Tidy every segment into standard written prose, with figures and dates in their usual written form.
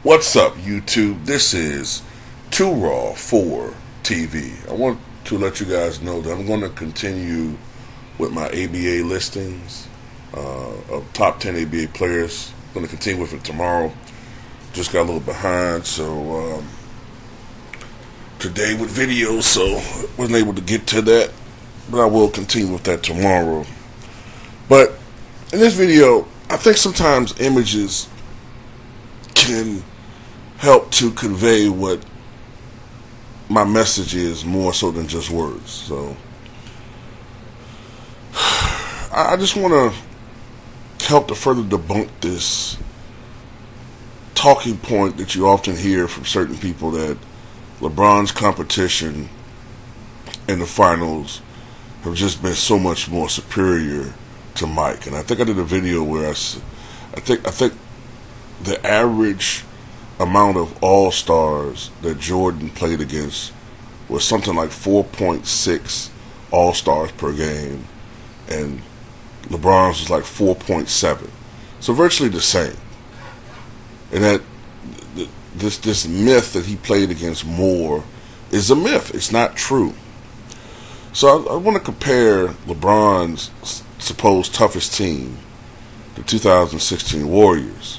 What's up, YouTube? This is Too Raw for TV. I want to let you guys know that I'm going to continue with my ABA listings of top 10 ABA players. I'm going to continue with it tomorrow. Just got a little behind, so today with videos, so wasn't able to get to that. But I will continue with that tomorrow. But in this video, I think sometimes images can help to convey what my message is more so than just words. So I just want to help to further debunk this talking point that you often hear from certain people that LeBron's competition in the finals have just been so much more superior to Mike. And I think I did a video where I think the average amount of All-Stars that Jordan played against was something like 4.6 All-Stars per game, and LeBron's was like 4.7. So virtually the same. And that this myth that he played against more is a myth. It's not true. So I want to compare LeBron's supposed toughest team, the 2016 Warriors,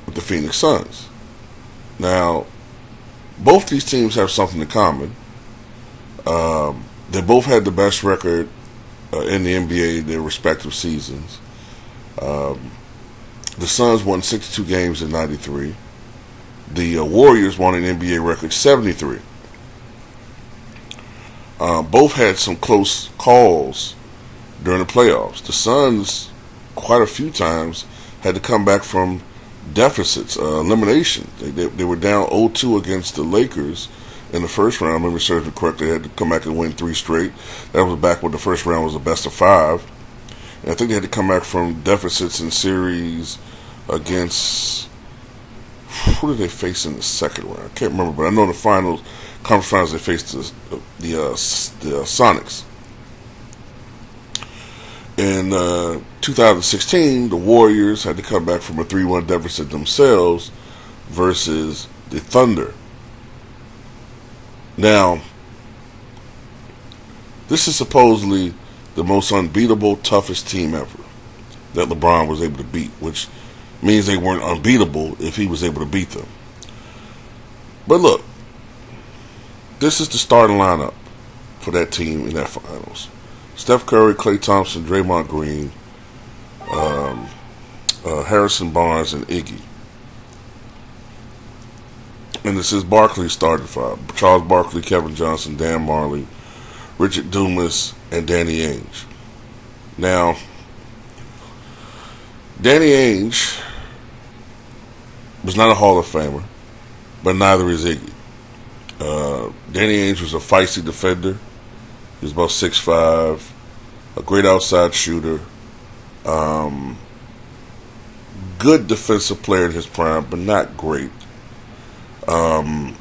with the Phoenix Suns. Now, both these teams have something in common. They both had the best record in the NBA in their respective seasons. The Suns won 62 games in 93. The Warriors won an NBA record 73. Both had some close calls during the playoffs. The Suns, quite a few times, had to come back from deficits, elimination. They were down 0-2 against the Lakers in the first round. I remember serving correctly. They had to come back and win 3 straight. That was back when the first round was a best of 5. And I think they had to come back from deficits in series against, who did they face in the second round? I can't remember, but I know in the finals, conference finals, they faced the Sonics. In 2016, the Warriors had to come back from a 3-1 deficit themselves versus the Thunder. Now, this is supposedly the most unbeatable, toughest team ever that LeBron was able to beat, which means they weren't unbeatable if he was able to beat them. But look, this is the starting lineup for that team in that finals. Steph Curry, Klay Thompson, Draymond Green, Harrison Barnes, and Iggy. And this is Barkley starting five. Charles Barkley, Kevin Johnson, Dan Marley, Richard Dumas, and Danny Ainge. Now, Danny Ainge was not a Hall of Famer, but neither is Iggy. Danny Ainge was a feisty defender. He was about 6'5", a great outside shooter, good defensive player in his prime, but not great. In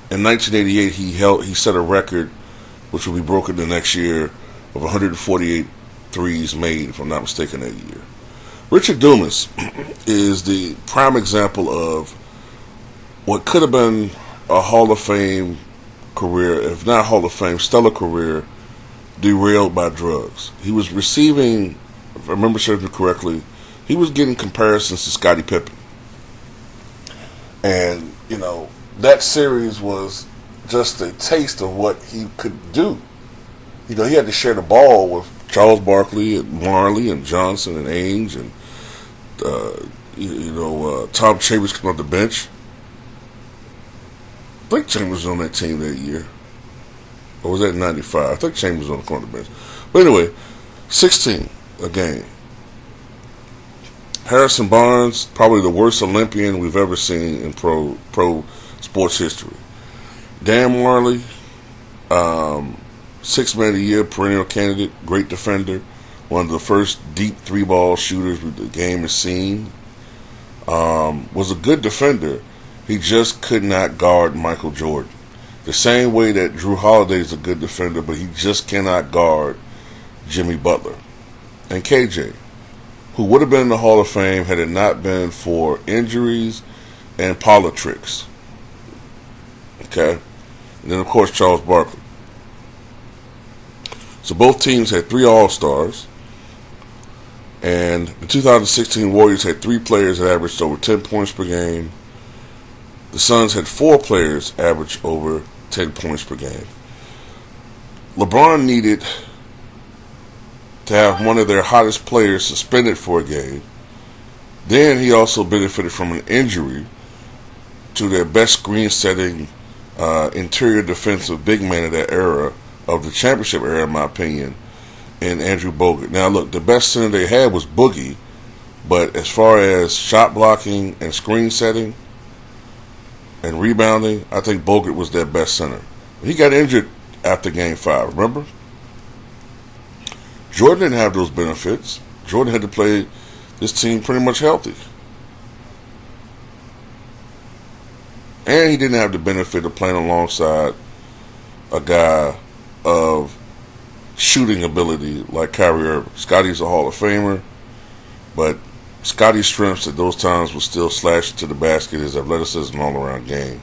1988, he set a record, which will be broken the next year, of 148 threes made, if I'm not mistaken, that year. Richard Dumas is the prime example of what could have been a Hall of Fame career, if not Hall of Fame, stellar career, derailed by drugs. He was receiving, if I remember serving correctly, he was getting comparisons to Scottie Pippen. And, that series was just a taste of what he could do. He had to share the ball with Charles Barkley and Marley and Johnson and Ainge and, Tom Chambers came off the bench. I think Chambers was on that team that year. Or was that in 95? I think Chambers was on the corner bench. But anyway, 16 a game. Harrison Barnes, probably the worst Olympian we've ever seen in pro sports history. Dan Marley, 6th man of the year, perennial candidate, great defender, one of the first deep 3-ball shooters the game has seen. Was a good defender. He just could not guard Michael Jordan. The same way that Drew Holiday is a good defender, but he just cannot guard Jimmy Butler. And KJ, who would have been in the Hall of Fame had it not been for injuries and politics. Okay? And then, of course, Charles Barkley. So both teams had 3 All-Stars. And the 2016 Warriors had 3 players that averaged over 10 points per game. The Suns had 4 players average over 10 points per game. LeBron needed to have one of their hottest players suspended for a game. Then he also benefited from an injury to their best screen-setting interior defensive big man of that era, of the championship era, in my opinion, and Andrew Bogut. Now, look, the best center they had was Boogie, but as far as shot blocking and screen setting and rebounding, I think Bogut was their best center. He got injured after Game 5, remember? Jordan didn't have those benefits. Jordan had to play this team pretty much healthy. And he didn't have the benefit of playing alongside a guy of shooting ability like Kyrie Irving. Scotty's a Hall of Famer, but Scotty's strengths at those times was still slashing to the basket, his athleticism, all-around game.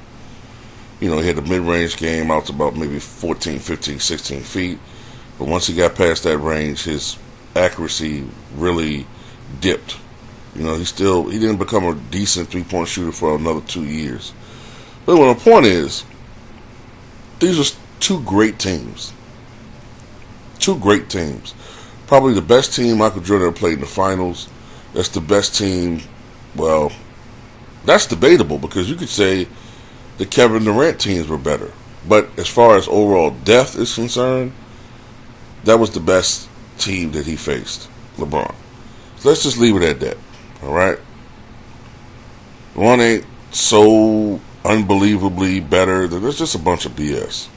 You know, he had a mid-range game out to about maybe 14, 15, 16 feet. But once he got past that range, his accuracy really dipped. You know, he didn't become a decent three-point shooter for another 2 years. But the point is, these are 2 great teams. 2 great teams. Probably the best team Michael Jordan ever played in the finals. That's the best team. Well, that's debatable because you could say the Kevin Durant teams were better. But as far as overall depth is concerned, that was the best team that he faced, LeBron. So let's just leave it at that. All right? One ain't so unbelievably better. There's just a bunch of BS.